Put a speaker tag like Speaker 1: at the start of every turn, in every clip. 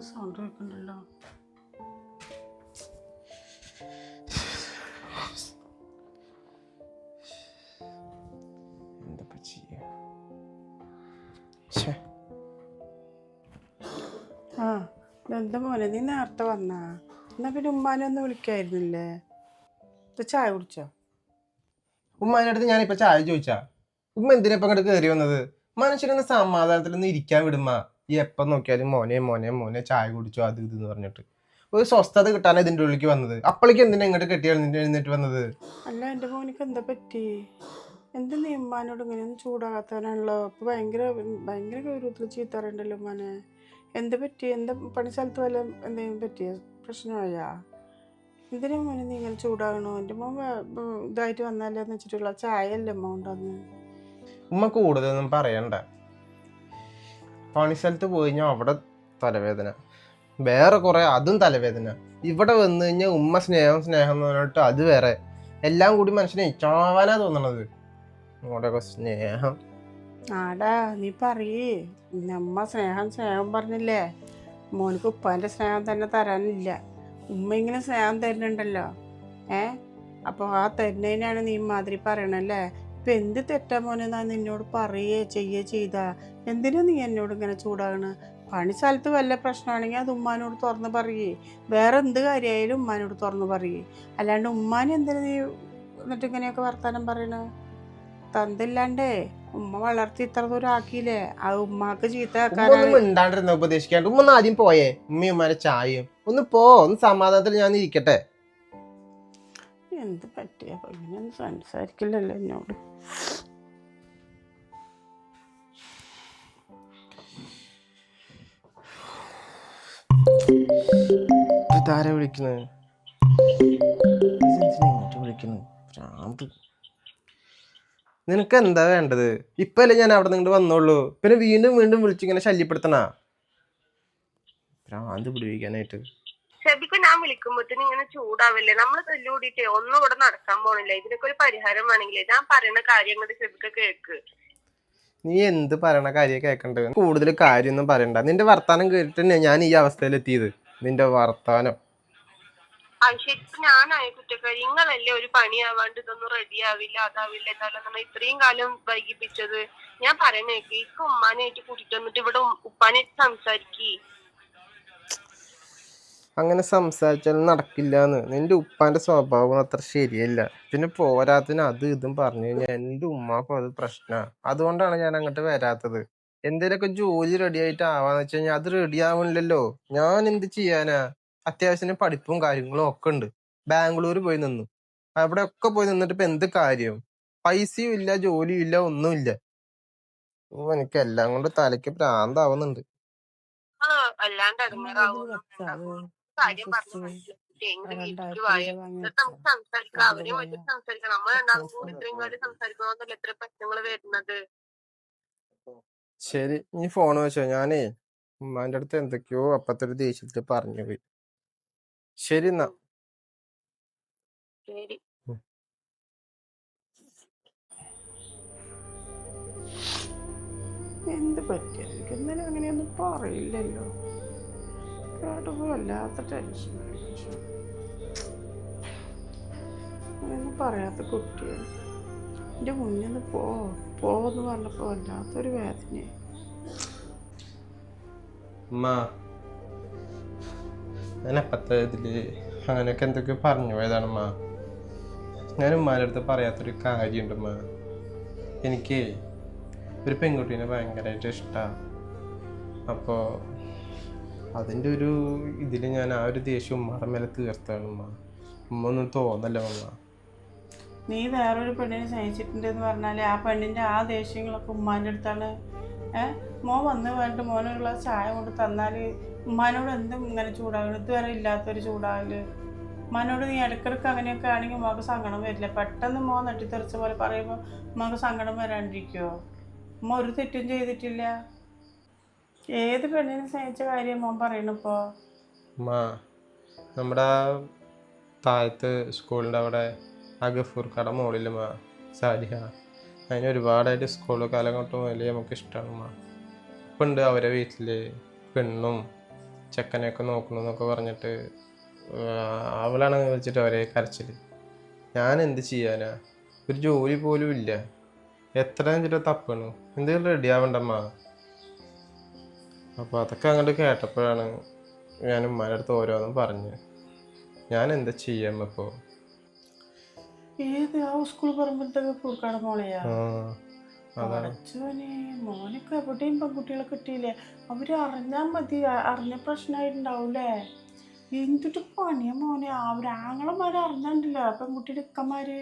Speaker 1: Sound കേൾക്കണ്ടല്ലോ.
Speaker 2: എന്താ ചെയ്യാ?
Speaker 1: എന്താ മോനെ, നീ നേരത്തെ വന്നാ? എന്നാ പിന്നെ ഉമ്മാനെ ഒന്ന് വിളിക്കായിരുന്നില്ലേ? ചായ കുടിച്ചോ?
Speaker 2: ഉമ്മാൻ്റെ അടുത്ത് ഞാനിപ്പോ ചായ ചോദിച്ചാ ഉമ്മ എന്തിനാ ഇപ്പൊ അങ്ങോട്ട് കയറി വന്നത്? മനുഷ്യരൊന്ന് സമാധാനത്തിലൊന്ന് ഇരിക്കാൻ വിടുമ്മ. ഈ എപ്പം നോക്കിയാലും മോനെ മോനെ മോനെ ചായ കുടിച്ചോ അത് ഇത് എന്ന് പറഞ്ഞിട്ട് ഒരു സ്വസ്ഥത കിട്ടാനാണ് ഇതിൻ്റെ ഉള്ളിലേക്ക് വന്നത്. അപ്പോഴേക്കും എന്തിനാ ഇങ്ങോട്ട് കെട്ടി എഴുന്നേറ്റ് വന്നത്?
Speaker 1: അല്ല, എൻ്റെ മോനിക്ക് എന്താ പറ്റി? എന്ത് നീ ഉമ്മാനോട് ഇങ്ങനെ ഒന്നും ചൂടാകാത്തവനാണല്ലോ. ഇപ്പൊ ഭയങ്കര ഭയങ്കര ഗൗരവത്തിൽ ചീത്ത അറിയണ്ടല്ലോ ഉമ്മാനെ. എന്താ പറ്റി? എന്താ പണി സ്ഥലത്ത് വല്ല എന്തെങ്കിലും പറ്റിയ പ്രശ്നമായാ? എന്തിനാ മോനെ നീ ഇങ്ങനെ ചൂടാകണോ? എൻ്റെ മോൻ ഇതായിട്ട് വന്നാലെന്ന് വെച്ചിട്ടുള്ള ചായ അല്ലേ അമ്മ കൊണ്ടുവന്ന്.
Speaker 2: ഉമ്മ കൂടുതലൊന്നും പറയണ്ട. പണിസ്ഥലത്ത് പോയി കഴിഞ്ഞാൽ അവിടെ തലവേദന, വേറെ കുറെ അതും തലവേദന. ഇവിടെ വന്നു കഴിഞ്ഞാൽ ഉമ്മ സ്നേഹം സ്നേഹം എന്ന് പറഞ്ഞിട്ട് അത് വേറെ. എല്ലാം കൂടി മനുഷ്യനെ ചാവാനാ തോന്നണത്. ഇങ്ങോട്ടൊക്കെ സ്നേഹം.
Speaker 1: ആടാ, നീ പറയേ. നമ്മ സ്നേഹം സ്നേഹം പറഞ്ഞില്ലേ? മോനിക്ക് ഉപ്പാൻ്റെ സ്നേഹം തന്നെ തരാനില്ല. ഉമ്മ ഇങ്ങനെ സ്നേഹം തരുന്നുണ്ടല്ലോ. അപ്പോൾ ആ തരുന്നതിനാണ് നീ മാതിരി പറയണല്ലേ? ഇപ്പം എന്ത് തെറ്റാ മോനെ ഞാൻ നിന്നോട് പറയേ ചെയ്താ? എന്തിനാ നീ എന്നോട് ഇങ്ങനെ ചൂടാകണ? പണി സ്ഥലത്ത് വല്ല പ്രശ്നമാണെങ്കിൽ അത് ഉമ്മാനോട് തുറന്ന് പറയേ. വേറെ എന്ത് കാര്യമായാലും ഉമ്മാനോട് തുറന്ന് പറയേ. അല്ലാണ്ട് ഉമ്മാനെ എന്തിനാ നീ എന്നിട്ട് ഇങ്ങനെയൊക്കെ വർത്താനം പറയണ? തന്നില്ലാണ്ടേ ഉമ്മ വളർത്തി ഇത്ര ദൂരം ആക്കിയില്ലേ? ആ ഉമ്മാക്ക് ചീത്ത
Speaker 2: ഒന്നും മിണ്ടാണ്ടിരുന്ന ഉപദേശിക്കാണ്ട് ഉമ്മ ഒന്ന് ആദ്യം പോയേ. ഉമ്മയും ഉമ്മാരെ ചായയും ഒന്ന് ഒന്ന് സമാധാനത്തിൽ ഞാൻ ഇരിക്കട്ടെ.
Speaker 1: എന്ത് പറ്റിയ ഇങ്ങനെയൊന്നും സംസാരിക്കില്ലല്ലോ എന്നോട്.
Speaker 2: ഇതാരാ വിളിക്കുന്നത്? നിനക്ക് എന്താ വേണ്ടത്? ഇപ്പല്ലേ ഞാൻ അവിടെ നിന്ന് വന്നോളൂ, പിന്നെ വീണ്ടും വീണ്ടും വിളിച്ചിങ്ങനെ ശല്യപ്പെടുത്തണ ഭ്രാന്ത് പിടിപ്പിക്കാനായിട്ട്.
Speaker 3: ഷെബിക്ക് ഞാൻ വിളിക്കുമ്പോഴത്തേന് ഇങ്ങനെ ചൂടാവില്ലേ? നമ്മൾ തല്ലുകൂടിയിട്ടേ ഒന്നും ഇവിടെ നടക്കാൻ പോണില്ല. ഇതിനൊക്കെ ഒരു പരിഹാരം വേണമെങ്കിലേ ഞാൻ പറയുന്ന കാര്യങ്ങൾ ഷെബിക്ക് കേക്ക്.
Speaker 2: നീ എന്ത് പറയണ കാര്യം കേൾക്കണ്ടത്? കൂടുതൽ കാര്യമൊന്നും പറയണ്ട. നിന്റെ വർത്താനം കേട്ടിട്ട് ഞാൻ ഈ അവസ്ഥയിലെത്തിയത്. നിന്റെ വർത്താനം
Speaker 3: ശരിക്കും ഞാനായ കുറ്റക്കാരി. നിങ്ങളല്ലേ ഒരു പണിയാവാണ്ട് ഇതൊന്നും റെഡി ആവില്ല അതാവില്ല എന്നാലും ഇത്രയും കാലം വൈകിപ്പിച്ചത്. ഞാൻ പറയുന്നേക്ക് ഇക്ക് ഉമ്മാനായിട്ട് കൂട്ടിട്ട് വന്നിട്ട് ഇവിടെ ഉപ്പാനായിട്ട് സംസാരിക്കി.
Speaker 2: അങ്ങനെ സംസാരിച്ചാലും നടക്കില്ലാന്ന്. നിന്റെ ഉപ്പാന്റെ സ്വഭാവം അത്ര ശരിയല്ല. പിന്നെ പോരാത്തിന് അത് ഇതും പറഞ്ഞു കഴിഞ്ഞാൽ എന്റെ ഉമ്മാക്കും അത് പ്രശ്നമാണ്. അതുകൊണ്ടാണ് ഞാൻ അങ്ങോട്ട് വരാത്തത്. എന്തേലൊക്കെ ജോലി റെഡി ആയിട്ട് ആവാന്ന് വെച്ച് കഴിഞ്ഞാൽ അത് റെഡി ആവണില്ലല്ലോ. ഞാൻ എന്ത് ചെയ്യാനാ? അത്യാവശ്യത്തിന് പഠിപ്പും കാര്യങ്ങളും ഒക്കെ ഉണ്ട്. ബാംഗ്ലൂർ പോയി നിന്നു. അവിടെ ഒക്കെ പോയി നിന്നിട്ട് ഇപ്പൊ എന്ത് കാര്യം? പൈസയും ഇല്ല, ജോലിയും ഇല്ല, ഒന്നുമില്ല. എനിക്ക് എല്ലാം കൊണ്ട് തലയ്ക്ക് ഭ്രാന്താവുന്നുണ്ട്.
Speaker 3: അല്ലാണ്ട് കാര്യം പറഞ്ഞു വീട്ടിലേക്ക് വായ നമുക്ക് സംസാരിക്കാം. അവരെ പറ്റി സംസാരിക്കാം. നമ്മൾ രണ്ടാളും കൂടി ഇത്രയും കാര്യം സംസാരിക്കണമെന്നല്ല എത്ര പ്രശ്നങ്ങൾ വരുന്നത്.
Speaker 2: ശരി, നീ ഫോൺ വെച്ചോ. ഞാനേ ഉമ്മാന്റെ അടുത്ത് എന്തൊക്കെയോ അപ്പത്തെ ഒരു ദേഷ്യത്തിൽ പറഞ്ഞു പോയി. ശരി എന്നാ.
Speaker 3: ശരി.
Speaker 1: എന്ത് പറ്റിയ? എനിക്ക് ഇന്നലെ അങ്ങനെയൊന്നും പറയില്ലല്ലോ. കേട്ടപ്പോൾ വല്ലാത്ത ടെൻഷൻ. അങ്ങനെയൊന്നും പറയാത്ത കുട്ടിയാണ്. എൻ്റെ മുന്നിൽ നിന്ന് പോന്ന് പറഞ്ഞപ്പോൾ വല്ലാത്തൊരു വേദനയായി.
Speaker 2: ഞാൻ അപ്പത്തെ ഇതില് അങ്ങനെയൊക്കെ എന്തൊക്കെയോ പറഞ്ഞു പോയതാണമ്മ. ഞാൻ ഉമ്മാൻ്റെ അടുത്ത് പറയാത്തൊരു കാര്യമുണ്ട് ഉമ്മ. എനിക്ക് ഒരു പെൺകുട്ടീനെ ഭയങ്കരമായിട്ട് ഇഷ്ടമാണ്. അപ്പോൾ അതിൻ്റെ ഒരു ഇതിൽ ഞാൻ ആ ഒരു ദേഷ്യം ഉമ്മയുടെ മേലെ തീർത്താണ് ഉമ്മ. ഉമ്മ ഒന്നും തോന്നല്ലോ ഉമ്മ.
Speaker 1: നീ വേറൊരു പെണ്ണിനെ സ്നേഹിച്ചിട്ടുണ്ടെന്ന് പറഞ്ഞാൽ ആ പെണ്ണിൻ്റെ ആ ദേഷ്യങ്ങളൊക്കെ ഉമ്മാൻ്റെ അടുത്താണ്. മോൻ വന്ന് വേണ്ടിട്ട് മോനൊരു ഗ്ലാസ് ചായ കൊണ്ട് തന്നാൽ ഉമ്മാനോട് എന്തും ഇങ്ങനെ ചൂടാകണം? ഇതുവരെ ഇല്ലാത്തൊരു ചൂടാകല്. ഉമ്മാനോട് നീ ഇടയ്ക്കിടയ്ക്ക് അങ്ങനെയൊക്കെ ആണെങ്കിൽ ഉമ്മക്ക് സങ്കടം വരില്ല? പെട്ടെന്ന് മോൻ നെട്ടിത്തെറിച്ച പോലെ പറയുമ്പോൾ ഉമ്മക്ക് സങ്കടം വരാണ്ടിരിക്കുമോ? ഉമ്മ ഒരു തെറ്റും ചെയ്തിട്ടില്ല. ഏത് പെണ്ണിനെ സ്നേഹിച്ച കാര്യം മോൻ പറയണിപ്പോൾ?
Speaker 2: ഉമ്മ, നമ്മുടെ താഴത്ത് സ്കൂളിൻ്റെ അവിടെ ആ ഗഫൂർ കട മോളിലുമ്മ സാരിഹ, അതിന് ഒരുപാടായിട്ട് സ്കൂൾ കാലഘട്ടം വലിയ നമുക്ക് ഇഷ്ടമാണ് ഉമ്മ. ഇപ്പം ഉണ്ട് അവരെ വീട്ടിൽ പെണ്ണും ചെക്കനെയൊക്കെ നോക്കണമെന്നൊക്കെ പറഞ്ഞിട്ട് അവളാണ് വെച്ചിട്ട് അവരെ കരച്ചിൽ. ഞാൻ എന്ത് ചെയ്യാനാ, ഒരു ജോലി പോലും ഇല്ല. എത്ര വെച്ചിട്ട് തപ്പണു, എന്തെങ്കിലും റെഡി ആവണ്ടമ്മ. അപ്പോൾ അതൊക്കെ അങ്ങോട്ട് കേട്ടപ്പോഴാണ് ഞാൻ ഉമ്മാൻ്റെ അടുത്ത് ഓരോന്നും പറഞ്ഞ്. ഞാൻ എന്താ ചെയ്യാം ഇപ്പോൾ?
Speaker 1: ഏത് ആ സ്കൂൾ പറമ്പിലത്തൊക്കെ പൂർക്കാട് മോളെയാ?
Speaker 2: അതാണ്.
Speaker 1: പഠിച്ചോനെ, മോനൊക്കെ എവിടെയും പെൺകുട്ടികളെ കിട്ടിയില്ലേ? അവര് അറിഞ്ഞാൽ മതി, അറിഞ്ഞ പ്രശ്നമായിട്ടുണ്ടാവൂലേ? എന്തിട്ട് പണിയാ മോനെ, അവരാങ്ങളമാര് അറിഞ്ഞാണ്ടില്ല പെൺകുട്ടിയുടെ ഇക്കന്മാര്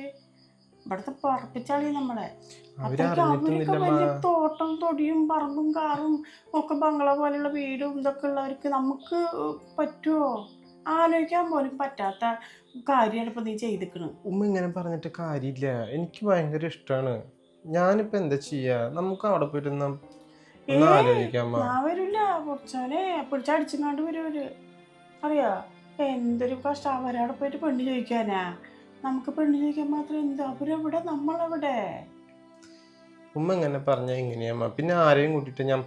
Speaker 1: ഇവിടുത്തെ പറപ്പിച്ചാളി നമ്മളെ. അപ്പോഴേക്കും അവരൊക്കെ വലിയ തോട്ടം തൊടിയും പറമ്പും കാറും ഒക്കെ ബംഗ്ലാ പോലെയുള്ള വീടും ഇതൊക്കെ ഉള്ളവർക്ക് നമുക്ക് പറ്റുമോ? ആലോചിക്കാൻ പോലും പറ്റാത്ത കാര്യമാണ് ഇപ്പൊ നീ ചെയ്തിക്കണ്.
Speaker 2: ഉമ്മ ഇങ്ങനെ പറഞ്ഞിട്ട് കാര്യമില്ല, എനിക്ക് ഭയങ്കര ഇഷ്ടമാണ്. ഞാനിപ്പോ എന്താ ചെയ്യാ? നമുക്ക് അവിടെ പോയിട്ട് ഒന്ന് ആലോചിക്കാം.
Speaker 1: ഞാൻ വരില്ല, കുറച്ചോനെ പിടിച്ചടിച്ചിങ്ങാണ്ട് വരുവര്. അറിയാ എന്തൊരു കഷ്ടം, അവരവിടെ പോയിട്ട് പെണ്ണ് ചോദിക്കാനാ? നമുക്ക് പെണ്ണ് ചോദിക്കാൻ മാത്രം എന്ത്, അവരെവിടെ നമ്മളെവിടെ?
Speaker 2: ഉമ്മ ഇങ്ങനെ പറഞ്ഞ എങ്ങനെയാ? പിന്നെ ആരെയും കൂട്ടിട്ട് ഞാൻ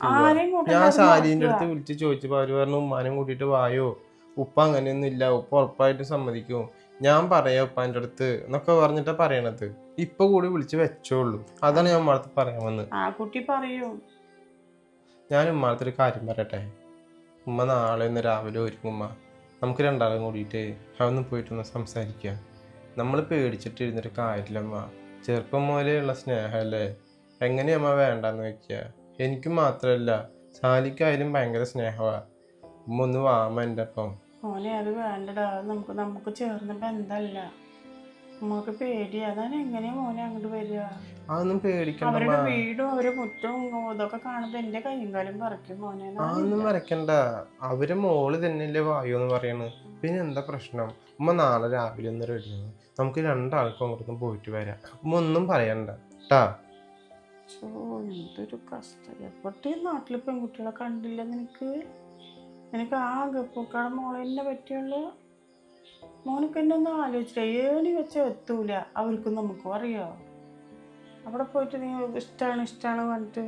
Speaker 2: ഞാൻ സാരീൻ്റെ അടുത്ത് വിളിച്ച് ചോദിച്ചപ്പോ അവര് പറഞ്ഞു ഉമ്മാനും കൂട്ടിട്ട് വായോ, ഉപ്പ അങ്ങനെയൊന്നും ഇല്ല, ഉപ്പ ഉറപ്പായിട്ട് സമ്മതിക്കും, ഞാൻ പറയാം ഉപ്പാൻ്റെ അടുത്ത് എന്നൊക്കെ പറഞ്ഞിട്ടാ പറയണത്. ഇപ്പൊ കൂടി വിളിച്ച് വെച്ചോളൂ, അതാണ് ഞാൻ ഉമ്മാടത്ത് പറയാൻ വന്നത്.
Speaker 1: ആ കുട്ടി പറയൂ.
Speaker 2: ഞാൻ ഉമ്മാടത്തൊരു കാര്യം പറയട്ടെ. ഉമ്മ നാളെ ഒന്ന് രാവിലെ ഒരുങ്ങുമ്മ, നമുക്ക് രണ്ടാളും കൂടിയിട്ട് അതൊന്ന് പോയിട്ടൊന്ന് സംസാരിക്കുക. നമ്മൾ പേടിച്ചിട്ടിരുന്നിട്ട് കാര്യമില്ലമ്മ. ചെറുപ്പം മുതലെയുള്ള സ്നേഹമല്ലേ, എങ്ങനെയമ്മ വേണ്ടെന്ന് വെക്കുക? എനിക്ക് മാത്രമല്ല സാലിക്കായാലും ഭയങ്കര സ്നേഹമാണ്. ഉമ്മ ഒന്ന് വാമ എൻ്റെ ഒപ്പം.
Speaker 1: മോനെ അത് വേണ്ടടാ, നമുക്ക് ചേർന്ന ബന്ധമല്ല, നമുക്ക് പേടിയാ. അതാണ് എങ്ങനെയാ മോനെ അങ്ങോട്ട് വരിക?
Speaker 2: അതൊന്നും പേടിക്കണ്ട,
Speaker 1: അവരുടെ വീടും അവരുടെ മുറ്റവും ഇതൊക്കെ കാണുമ്പോ എന്റെ കയ്യും കാലും പറിക്കും മോനെ.
Speaker 2: അതൊന്നും വരയ്ക്കണ്ട, അവരെ മോള് തന്നെയല്ലേ വായു എന്ന് പറയണത്. പിന്നെ എന്താ പ്രശ്നം? ഉമ്മ നാളെ രാവിലെ ഒന്ന് റെഡിയാണ്, നമുക്ക് രണ്ടാൾക്കും അങ്ങോട്ടൊന്നും പോയിട്ട് വരാം. ഉമ്മ ഒന്നും പറയണ്ട ട്ടാ.
Speaker 1: എന്തൊരു കഷ്ടം, എപ്പോഴത്തേയും നാട്ടില് പെൺകുട്ടികളെ കണ്ടില്ല നിനക്ക് ആകെ പൂക്കാട് മോളെ തന്നെ പറ്റുള്ളൂ. മോനക്ക് എന്നെ ഒന്നും ആലോചിച്ചില്ല, ഏണി വെച്ചാൽ എത്തൂല അവർക്കും നമുക്കും അറിയോ? അവിടെ പോയിട്ട് നീ ഇഷ്ടമാണ് പറഞ്ഞിട്ട്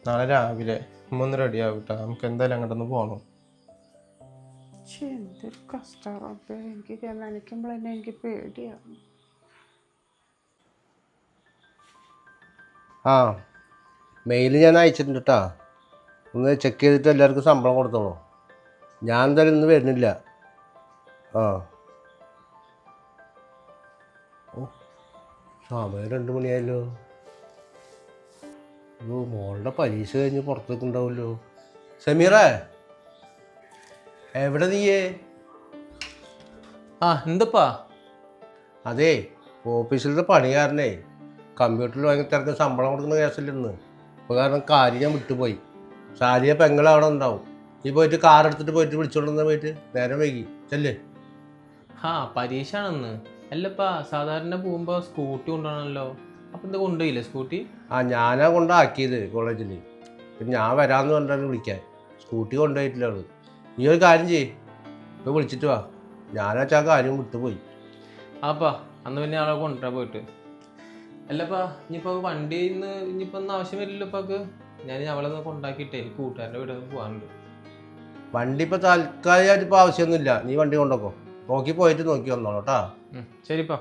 Speaker 2: നാളെ രാവിലെ ഉമ്മ ഒന്ന് റെഡി ആവട്ടെ, നമുക്ക് എന്തായാലും അങ്ങോട്ടൊന്ന് പോകണം.
Speaker 1: എന്തൊരു കഷ്ടം, എനിക്ക് നനയ്ക്കുമ്പോൾ തന്നെ എനിക്ക് പേടിയാവും.
Speaker 4: ആ മെയിൽ ഞാൻ അയച്ചിട്ടുണ്ട് കേട്ടോ, ഒന്ന് ചെക്ക് ചെയ്തിട്ട് എല്ലാവർക്കും ശമ്പളം കൊടുത്തോളൂ. ഞാൻ എന്തായാലും ഇന്ന് വരുന്നില്ല. ആ ഓ സമയം 2 മണിയായല്ലോ. ഓ മോളുടെ പരീക്ഷ കഴിഞ്ഞ് പുറത്തേക്ക് ഉണ്ടാവുമല്ലോ. സമീറേ, എവിടെ നീയേ?
Speaker 5: എന്തപ്പാ?
Speaker 4: അതെ, ഓഫീസിലത്തെ പണിക്കാരനെ കമ്പ്യൂട്ടറിൽ ഭയങ്കര തിരക്ക് ശമ്പളം കൊടുക്കുന്ന കേസിലിരുന്ന്. അപ്പോൾ കാരണം കാര്യം ഞാൻ വിട്ടുപോയി. സാരിയെ പെങ്ങൾ അവിടെ ഉണ്ടാവും. നീ പോയിട്ട് കാർ എടുത്തിട്ട് പോയിട്ട് വിളിച്ചോണ്ടെന്നാ പോയിട്ട്, നേരം വൈകി ചെല്ലേ.
Speaker 5: പരീക്ഷ ആണെന്ന് അല്ലപ്പാ, സാധാരണ പോകുമ്പോൾ സ്കൂട്ടി കൊണ്ടുപോകണമല്ലോ. അപ്പം എന്താ കൊണ്ടുപോയില്ലേ സ്കൂട്ടി?
Speaker 4: ഞാനാ കൊണ്ടാക്കിയത് കോളേജിൽ. പിന്നെ ഞാൻ വരാമെന്ന് പറഞ്ഞാൽ വിളിക്കാൻ, സ്കൂട്ടി കൊണ്ടുപോയിട്ടില്ല അവള്. നീ ഒരു കാര്യം ചെയ്യ്, ഇപ്പോൾ വിളിച്ചിട്ട് വാ. ഞാനാച്ചാ കാര്യം വിട്ടുപോയി.
Speaker 5: അന്ന് പിന്നെ ആളെ കൊണ്ടുവരാൻ പോയിട്ട്. അല്ലപ്പാ, ഇനിയിപ്പോൾ വണ്ടിയിൽ നിന്ന് ഇനിയിപ്പോൾ ഒന്നും ആവശ്യം വരില്ലല്ലോ ഇപ്പൊക്ക്. ഞാൻ അവളെ ഒന്ന് കൊണ്ടാക്കിയിട്ടേ കൂട്ടുകാരൻ്റെ വീട്ടിൽ നിന്ന് പോകാനുണ്ട്.
Speaker 4: വണ്ടി ഇപ്പോൾ താൽക്കാലികമായിട്ട് ഇപ്പോൾ ആവശ്യമൊന്നുമില്ല, നീ വണ്ടി കൊണ്ടുപോക്കോ. നോക്കി പോയിട്ട് നോക്കി വന്നോളൂ കേട്ടാ.
Speaker 5: ശരിപ്പാ.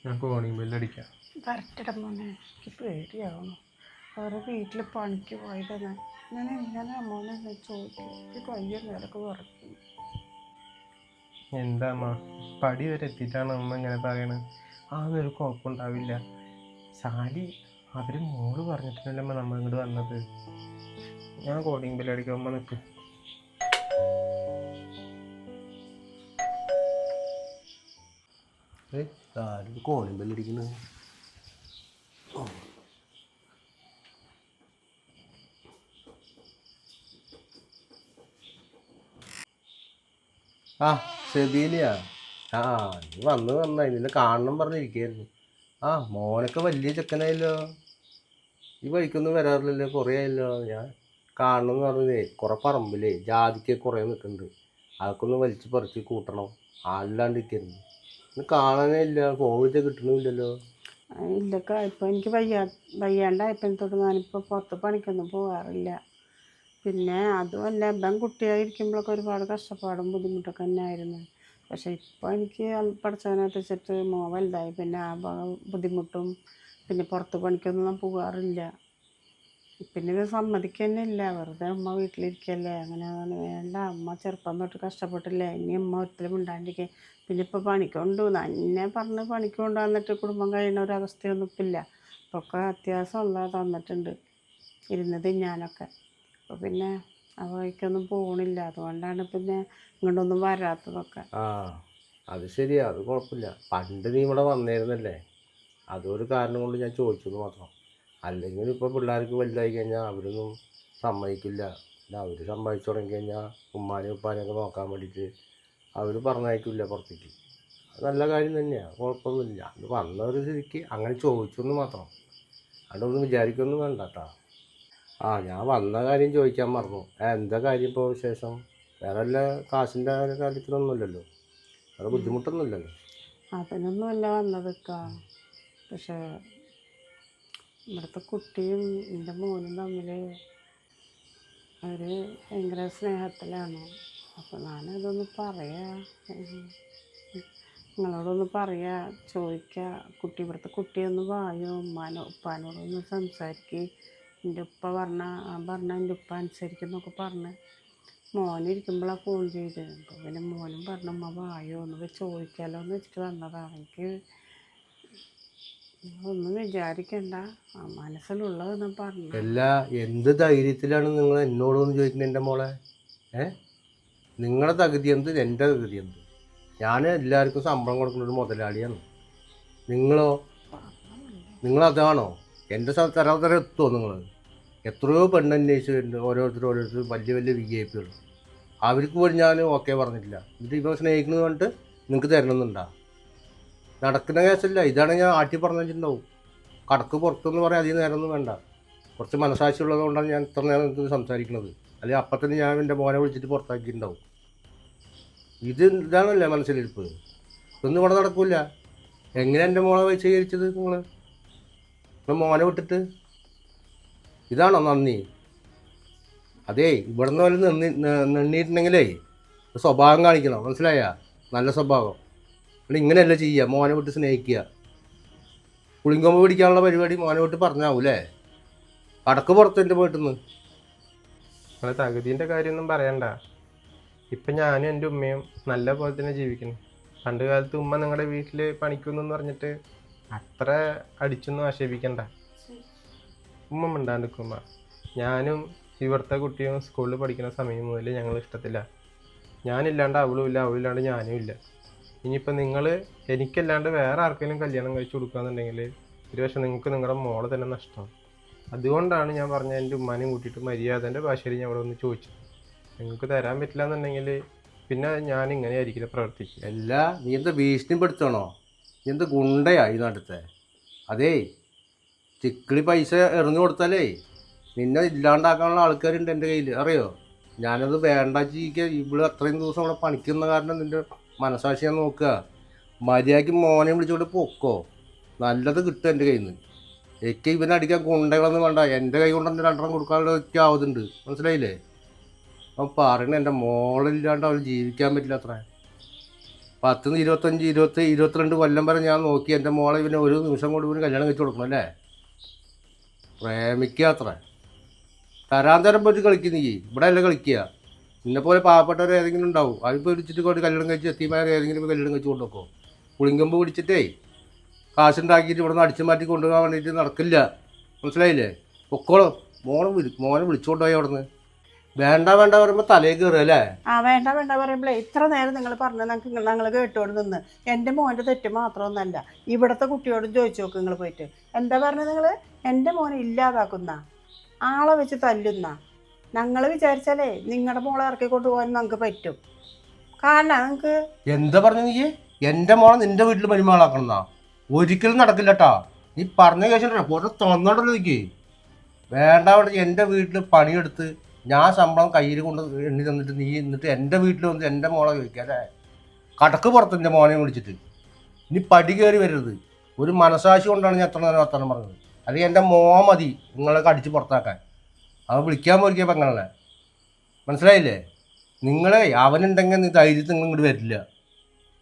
Speaker 2: ഞാൻ കോണിംഗ് ബെല്ലടിക്കാം.
Speaker 1: കറക്റ്റിട മോനെ, എനിക്ക് പേടിയാവണം. അവരെ വീട്ടിൽ പണിക്ക് പോയതാണ്. ഞാൻ എങ്ങനെ മോനെ ചോദിക്കും, എനിക്ക് കയ്യും നേരൊക്കെ വിറയ്ക്കും.
Speaker 2: എന്താ അമ്മ, പടി വരെ എത്തിയിട്ടാണ് അമ്മ ഇങ്ങനെ പറയണത്? അതൊരു കുഴപ്പമുണ്ടാവില്ല. സാലി അവര് മോള് പറഞ്ഞിട്ടുണ്ടല്ലോ അമ്മ നമ്മൾ ഇങ്ങോട്ട് വന്നത്. ഞാൻ കോളിംഗ് ബെല്ലടിക്കാൻ അമ്മ നിൽക്കും.
Speaker 4: കോളിംഗ് ബെല്ലടിക്കുന്നു. സെബീലിയാ? നീ വന്ന് നിന്നെ കാണണം പറഞ്ഞിരിക്കുകയായിരുന്നു. മോനൊക്കെ വലിയ ചെക്കനായല്ലോ. ഈ വഴിക്കൊന്നും വരാറില്ലല്ലോ, കുറേ ആയല്ലോ. ഞാൻ കാണണം എന്ന് പറഞ്ഞതേ, കുറേ പറമ്പിലേ ജാതിക്ക് കുറേ നിൽക്കുന്നുണ്ട്, അതൊക്കെ ഒന്ന് വലിച്ച് പറിച്ച് കൂട്ടണം, ആളില്ലാണ്ടിരിക്കുന്നു. ഇത് കാണാനേ ഇല്ല, ഫോൺ വിളിച്ചാൽ കിട്ടണില്ലല്ലോ.
Speaker 1: ഇല്ലക്ക, ഇപ്പം എനിക്ക് വയ്യാണ്ടായപ്പം തൊട്ട് ഞാനിപ്പോൾ പുറത്ത് പണിക്കൊന്നും പോകാറില്ല. പിന്നെ അതുമല്ല, ഇപ്പം കുട്ടിയായിരിക്കുമ്പോഴൊക്കെ ഒരുപാട് കഷ്ടപ്പാടും ബുദ്ധിമുട്ടൊക്കെ തന്നെ ആയിരുന്നു. പക്ഷെ ഇപ്പോൾ എനിക്ക് പഠിച്ചവനായിട്ട് വെച്ചിട്ട് വലുതായി, പിന്നെ ആ ബുദ്ധിമുട്ടും പിന്നെ പുറത്ത് പണിക്കൊന്നും ഞാൻ പോകാറില്ല. പിന്നെ ഇത് സമ്മതിക്കുന്നില്ല, വെറുതെ അമ്മ വീട്ടിലിരിക്കല്ലേ, അങ്ങനെ വേണ്ട, അമ്മ ചെറുപ്പം തൊട്ട് കഷ്ടപ്പെട്ടില്ലേ, ഇനി അമ്മ ഒരിക്കലും മിണ്ടാണ്ടിരിക്കുക. പിന്നെ ഇപ്പോൾ പണിക്ക് കൊണ്ടുപോകുന്ന എന്നെ പറഞ്ഞ് പണിക്ക് കൊണ്ടുവന്നിട്ട് കുടുംബം കഴിയുന്ന ഒരവസ്ഥയൊന്നും ഇപ്പം ഇല്ല. ഇപ്പൊക്കെ അത്യാവശ്യമുള്ള തന്നിട്ടുണ്ട് ഇരുന്ന് തിന്നാനൊക്കെ. അപ്പോൾ പിന്നെ ആ വഴിക്കൊന്നും പോകണില്ല, അതുകൊണ്ടാണ് പിന്നെ ഇങ്ങോട്ടൊന്നും വരാത്തതൊക്കെ.
Speaker 4: ആ അത് ശരിയാ, അത് കുഴപ്പമില്ല. പണ്ട് നീ ഇവിടെ വന്നിരുന്നല്ലേ, അതൊരു കാരണം കൊണ്ട് ഞാൻ ചോദിച്ചത് മാത്രം. അല്ലെങ്കിൽ ഇപ്പോൾ പിള്ളേർക്ക് വലുതായി കഴിഞ്ഞാൽ അവരൊന്നും സമ്മതിക്കില്ല. അവർ സമ്മതിച്ചു തുടങ്ങി കഴിഞ്ഞാൽ ഉമ്മാനെയും ഉപ്പാനെയൊക്കെ നോക്കാൻ വേണ്ടിയിട്ട് അവർ പറഞ്ഞയക്കില്ല പുറത്തേക്ക്. അത് നല്ല കാര്യം തന്നെയാണ്, കുഴപ്പമൊന്നുമില്ല. അത് വന്നവർ ശരിക്ക് അങ്ങനെ ചോദിച്ചെന്ന് മാത്രം, അതൊന്നും വിചാരിക്കൊന്നും വേണ്ട കേട്ടോ. ആ ഞാൻ വന്ന കാര്യം ചോദിക്കാൻ മറന്നു. എന്താ കാര്യം ഇപ്പോൾ വിശേഷം? വേറെ വല്ല കാശിൻ്റെ കാര്യത്തിലൊന്നുമില്ലല്ലോ, വേറെ ബുദ്ധിമുട്ടൊന്നുമില്ലല്ലോ?
Speaker 1: അതിനൊന്നുമല്ല വന്നതൊക്കെ. പക്ഷേ ഇവിടുത്തെ കുട്ടിയും എൻ്റെ മോനും തമ്മിൽ അവർ ഭയങ്കര സ്നേഹത്തിലാണ്. അപ്പോൾ ഞാനതൊന്ന് നിങ്ങളോടൊന്ന് ചോദിക്കുക, ഇവിടുത്തെ കുട്ടിയൊന്ന് വായോ, ഉപ്പാനോടൊന്ന് സംസാരിക്കുക. എൻ്റെ ഉപ്പ പറഞ്ഞ എൻ്റെ ഉപ്പ അനുസരിക്കുന്നൊക്കെ പറഞ്ഞ് മോനിരിക്കുമ്പോഴാണ് ഫോൺ ചെയ്ത്. അപ്പോൾ പിന്നെ മോനും പറഞ്ഞു അമ്മ വായോ ഒന്ന് ചോദിക്കാമല്ലോ എന്ന് വെച്ചിട്ട് വന്നതാണ്. എനിക്ക് ഒന്നും വിചാരിക്കണ്ട, മനസ്സിലുള്ളതെന്ന് പറഞ്ഞു.
Speaker 4: എല്ലാ എന്ത് ധൈര്യത്തിലാണ് നിങ്ങൾ എന്നോടൊന്ന് ചോദിക്കുന്നത് എൻ്റെ മോളെ? നിങ്ങളുടെ തകുതി എന്ത്, എൻ്റെ തകുതി എന്ത്? ഞാൻ എല്ലാവർക്കും ശമ്പളം കൊടുക്കുന്നൊരു മുതലാളിയാണ്. നിങ്ങളതാണോ? എൻ്റെ തരം എത്തുമോ നിങ്ങൾ? എത്രയോ പെണ്ണന്വേഷിച്ചിട്ടുണ്ട്, ഓരോരുത്തർ വലിയ വലിയ VIP അവർക്ക് പോലും ഞാൻ ഓക്കെ പറഞ്ഞിട്ടില്ല. എന്നിട്ട് ഇപ്പം സ്നേഹിക്കുന്നത് കൊണ്ട് നിങ്ങൾക്ക് തരണമെന്നുണ്ടോ? നടക്കുന്ന കേസല്ല. ഇതാണ് ഞാൻ ആട്ടി പറഞ്ഞിട്ടുണ്ടാവും. കടക്ക് പുറത്തെന്ന് പറയാൻ അധികം നേരമൊന്നും വേണ്ട. കുറച്ച് മനസാക്ഷി ഉള്ളത് കൊണ്ടാണ് ഞാൻ ഇത്ര നേരം ഇത് സംസാരിക്കുന്നത്. അല്ലെങ്കിൽ അപ്പം തന്നെ ഞാൻ എൻ്റെ മോനെ വിളിച്ചിട്ട് പുറത്താക്കിയിട്ടുണ്ടാവും. ഇതാണല്ലേ മനസ്സിലിരിപ്പ്? ഇതൊന്നും ഇവിടെ നടക്കില്ല. എങ്ങനെ എൻ്റെ മോളെ സ്വീകരിച്ചത് നിങ്ങൾ മോനെ വിട്ടിട്ട്? ഇതാണോ നന്ദി? അതേ, ഇവിടെ നിന്ന് വല്ല നിന്നിട്ടുണ്ടെങ്കിലേ സ്വഭാവം കാണിക്കണം, മനസ്സിലായ? നല്ല സ്വഭാവം. പിന്നെ ഇങ്ങനെയല്ല ചെയ്യുക, മോനെ വിട്ട് സ്നേഹിക്കുക. പുളിങ്കൊമ്പ് പിടിക്കാനുള്ള പരിപാടി മോനെ വിട്ട് പറഞ്ഞാവൂലേ? കടക്ക് പുറത്തിൻ്റെ പോയിട്ടൊന്ന്.
Speaker 2: നിങ്ങളെ തകുതിൻ്റെ കാര്യമൊന്നും പറയണ്ട. ഇപ്പം ഞാനും എൻ്റെ ഉമ്മയും നല്ല പോലെ തന്നെ ജീവിക്കുന്നു. പണ്ട് കാലത്ത് ഉമ്മ നിങ്ങളുടെ വീട്ടിൽ പണിക്കുന്നു പറഞ്ഞിട്ട് അത്ര അടിച്ചൊന്നും ആക്ഷേപിക്കണ്ട. ഉമ്മ മിണ്ടാണ്ടിരിക്കുമ്മ. ഞാനും ഇവിടുത്തെ കുട്ടിയും സ്കൂളിൽ പഠിക്കുന്ന സമയം മുതൽ ഞങ്ങൾ ഇഷ്ടത്തില്ല. ഞാനില്ലാണ്ട് അവളും ഇല്ല, അവളില്ലാണ്ട് ഞാനും ഇല്ല. ഇനിയിപ്പോൾ നിങ്ങൾ എനിക്കല്ലാണ്ട് വേറെ ആർക്കെങ്കിലും കല്യാണം കഴിച്ചു കൊടുക്കുകയെന്നുണ്ടെങ്കിൽ ഒരു പക്ഷേ നിങ്ങൾക്ക് നിങ്ങളുടെ മോളെ തന്നെ നഷ്ടമാണ്. അതുകൊണ്ടാണ് ഞാൻ പറഞ്ഞത് എൻ്റെ ഉമ്മാനെയും കൂട്ടിയിട്ട് മര്യാദൻ്റെ ഭാഷയിൽ ഞാൻ ഇവിടെ ഒന്ന് ചോദിച്ചത്. നിങ്ങൾക്ക് തരാൻ പറ്റില്ല എന്നുണ്ടെങ്കിൽ പിന്നെ ഞാൻ ഇങ്ങനെ ആയിരിക്കില്ല പ്രവർത്തിക്കുക.
Speaker 4: എല്ലാ നീ എന്താ ഭീഷണിപ്പെടുത്തണോ? നീ എന്താ ഗുണ്ടയാ ഈ നാട്ടിലത്തെ? അതേ, ചിക്കിളി പൈസ എറിഞ്ഞു കൊടുത്താലേ നിന്നെ ഇല്ലാണ്ടാക്കാനുള്ള ആൾക്കാരുണ്ട് എൻ്റെ കയ്യിൽ, അറിയോ? ഞാനത് വേണ്ട ജീവിക്കുക. ഇവിടെ അത്രയും ദിവസം അവിടെ പണിക്കുന്ന കാരണം നിൻ്റെ മനസാക്ഷി ഞാൻ നോക്കുക. മര്യാദയ്ക്ക് മോനെ വിളിച്ചുകൊണ്ട് പൊക്കോ, നല്ലത് കിട്ടും എൻ്റെ കയ്യിൽ നിന്ന്. എനിക്ക് ഇവനടിക്കാൻ ഗുണ്ടകളൊന്നും വേണ്ട, എൻ്റെ കൈ കൊണ്ട് തന്നെ രണ്ടെണ്ണം കൊടുക്കാനുള്ള ആവുന്നുണ്ട്, മനസ്സിലായില്ലേ? അവൻ പറയണ എൻ്റെ മോളില്ലാണ്ട് അവൻ ജീവിക്കാൻ പറ്റില്ല. അത്ര 10, 25, 20, 22 കൊല്ലം വരെ ഞാൻ നോക്കി എൻ്റെ മോളെ ഇവനെ ഒരു നിമിഷം കൊണ്ട് ഇവന് കല്യാണം കഴിച്ച് കൊടുക്കണം അല്ലേ? പ്രേമിക്കുക അത്ര. തരാൻ തരം പോയിട്ട് കളിക്കുന്ന നീ ഇവിടെ അല്ല കളിക്കുക. നിന്നെപ്പോലെ പാവപ്പെട്ടവർ ഏതെങ്കിലും ഉണ്ടാവും, അതിപ്പോൾ വിളിച്ചിട്ട് കൊണ്ട് കല്യാണം കഴിച്ച് എത്തിമാർ ഏതെങ്കിലും കല്യാണം കഴിച്ച് കൊണ്ടുവെക്കോ? പുളിങ്കമ്പ് പിടിച്ചിട്ടേ കാശുണ്ടാക്കിയിട്ട് ഇവിടെ നിന്ന് അടിച്ചു മാറ്റി കൊണ്ടുപോകാൻ വേണ്ടിയിട്ട് നടക്കില്ല, മനസ്സിലായില്ലേ? പൊക്കോളോ, മോനെ വിളിച്ചുകൊണ്ടുപോയി അവിടെ നിന്ന്. വേണ്ട പറയുമ്പോൾ തലയിൽ കയറുക അല്ലേ?
Speaker 1: വേണ്ട പറയുമ്പോഴേ ഇത്ര നേരം നിങ്ങൾ പറഞ്ഞ ഞങ്ങൾ കേട്ടോണ്ട് നിന്ന്. എൻ്റെ മോൻ്റെ തെറ്റ് മാത്രമൊന്നുമല്ല, ഇവിടുത്തെ കുട്ടിയോടും ചോദിച്ചു നോക്ക് നിങ്ങൾ പോയിട്ട്. എന്താ പറഞ്ഞത് നിങ്ങൾ? എൻ്റെ മോനെ ഇല്ലാതാക്കുന്ന, ആളെ വെച്ച് തല്ലുന്ന. ഞങ്ങൾ വിചാരിച്ചാലേ നിങ്ങളുടെ മോളെ ഇറക്കി കൊണ്ടുപോകാൻ നമുക്ക് പറ്റും. കാരണം നിങ്ങൾക്ക്
Speaker 4: എന്താ പറഞ്ഞു നീ? എൻ്റെ മോളെ നിൻ്റെ വീട്ടിൽ മരുമകളാക്കണമെന്നാ? ഒരിക്കലും നടക്കില്ല കേട്ടാ. നീ പറഞ്ഞ കേട്ടോ പുറത്ത് തന്നോണ്ടല്ലോ എനിക്ക്. വേണ്ട, അവിടെ എൻ്റെ വീട്ടിൽ പണിയെടുത്ത് ഞാൻ ശമ്പളം കയ്യിൽ കൊണ്ട് എണ്ണി തന്നിട്ട് നീ എന്നിട്ട് എൻ്റെ വീട്ടിൽ വന്ന് എൻ്റെ മോളെ ചോദിക്കുക അല്ലേ? കടക്ക് പുറത്ത് എൻ്റെ മോനെ വിളിച്ചിട്ട് ഇനി പടി കയറി വരരുത്. ഒരു മനസാക്ഷി കൊണ്ടാണ് ഞാൻ എത്ര നേരം വർത്താനം പറഞ്ഞത്. അല്ലെങ്കിൽ എൻ്റെ മതി നിങ്ങളെ കടിച്ച് പുറത്താക്കാൻ. അവൻ വിളിക്കാൻ പോയിരിക്കുക പെങ്ങളെ, മനസ്സിലായില്ലേ? നിങ്ങളെ അവനുണ്ടെങ്കിൽ നീ ധൈര്യത്തിൽ നിങ്ങൾ ഇങ്ങോട്ട് വരില്ല.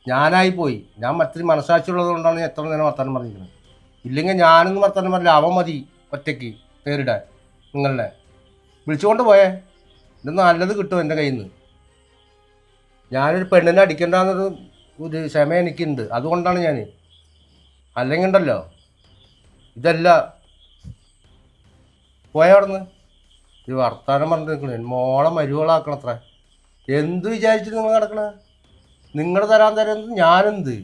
Speaker 4: ഞാനായി പോയി. ഞാൻ മറ്റൊരു മനസാക്ഷി ഉള്ളത് കൊണ്ടാണ് ഞാൻ എത്ര നേരം വർത്താനം പറഞ്ഞിരിക്കുന്നത്. ഇല്ലെങ്കിൽ ഞാനൊന്നും വർത്താനം പറഞ്ഞില്ല. അവൻ മതി ഒറ്റയ്ക്ക് പേരിടാൻ. നിങ്ങളെ വിളിച്ചുകൊണ്ട് പോയേ, ഇത് നല്ലത് കിട്ടും എൻ്റെ കയ്യിൽ നിന്ന്. ഞാനൊരു പെണ്ണിനെ അടിക്കേണ്ടെന്നൊരു ക്ഷമ എനിക്കുണ്ട്, അതുകൊണ്ടാണ് ഞാൻ. അല്ലെങ്കിൽ ഉണ്ടല്ലോ ഇതല്ല. പോയ അവിടെ നിന്ന് ഈ വർത്താനം പറഞ്ഞിട്ട് നിൽക്കണേ മോളെ മരുവളാക്കണത്ര. എന്ത് വിചാരിച്ചിട്ട് നിങ്ങൾ നടക്കണേ? നിങ്ങൾ തരാൻ ഞാനെന്ത്?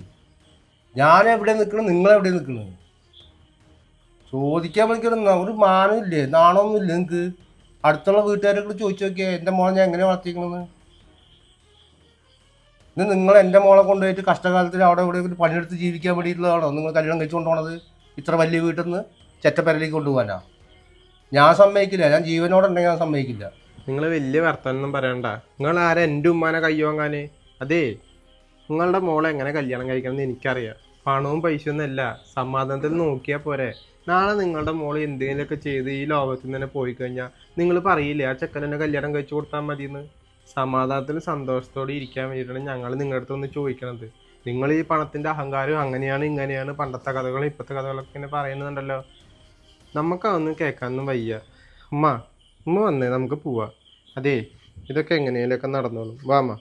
Speaker 4: ഞാൻ എവിടെ നിൽക്കണം, നിങ്ങളെവിടെ നിൽക്കണത്? ചോദിക്കാൻ വിളിക്കണം. ഒരു മാനമില്ലേ, നാണമൊന്നുമില്ല നിങ്ങൾക്ക്? അടുത്തുള്ള വീട്ടുകാരെക്കൂടെ ചോദിച്ചു നോക്കിയേ എൻ്റെ മോളെ ഞാൻ എങ്ങനെ വളർത്തിക്കണമെന്ന്. ഇത് നിങ്ങൾ എൻ്റെ മോളെ കൊണ്ടുപോയിട്ട് കഷ്ടകാലത്തിൽ അവിടെ ഇവിടെ പണിയെടുത്ത് ജീവിക്കാൻ വേണ്ടിയിട്ടുള്ളതാണോ നിങ്ങൾ കല്യാണം കഴിച്ചു കൊണ്ടുപോകണത്? ഇത്ര വലിയ വീട്ടിൽ നിന്ന് ചെറ്റപ്പരലേക്ക് കൊണ്ടുപോകാനാ? ഞാൻ സമ്മതിക്കില്ല. ഞാൻ ജീവനോടുണ്ടെങ്കിൽ ഞാൻ സമ്മതിക്കില്ല.
Speaker 2: നിങ്ങൾ വലിയ വർത്തമാനം പറയണ്ട. നിങ്ങൾ ആരാ എൻ്റെ ഉമ്മാനെ കൈ വാങ്ങാൻ? അതേ, നിങ്ങളുടെ മോളെ എങ്ങനെ കല്യാണം കഴിക്കണം എന്ന് എനിക്കറിയാം. പണവും പൈസയൊന്നും അല്ല, സമാധാനത്തിൽ നോക്കിയാൽ പോരെ. നാളെ നിങ്ങളുടെ മോൾ എന്തെങ്കിലുമൊക്കെ ചെയ്ത് ഈ ലോകത്തിൽ നിന്ന് തന്നെ പോയി കഴിഞ്ഞാൽ നിങ്ങൾ പറയില്ലേ ആ ചെക്കനെ കല്യാണം കഴിച്ചു കൊടുത്താൽ മതിയെന്ന്? സമാധാനത്തിൽ സന്തോഷത്തോടെ ഇരിക്കാൻ വേണ്ടിയിട്ടാണ് ഞങ്ങൾ നിങ്ങളുടെ അടുത്ത് ഒന്ന് ചോദിക്കണത്. നിങ്ങൾ ഈ പണത്തിൻ്റെ അഹങ്കാരം അങ്ങനെയാണ് ഇങ്ങനെയാണ് പണ്ടത്തെ കഥകളും ഇപ്പോഴത്തെ കഥകളൊക്കെ ഇങ്ങനെ പറയുന്നുണ്ടല്ലോ. നമുക്കതൊന്നും കേൾക്കാനൊന്നും വയ്യ. ഉമ്മ വന്നേ, നമുക്ക് പോവാം. അതേ, ഇതൊക്കെ എങ്ങനെയൊക്കെ നടന്നോളും. വാമ്മ.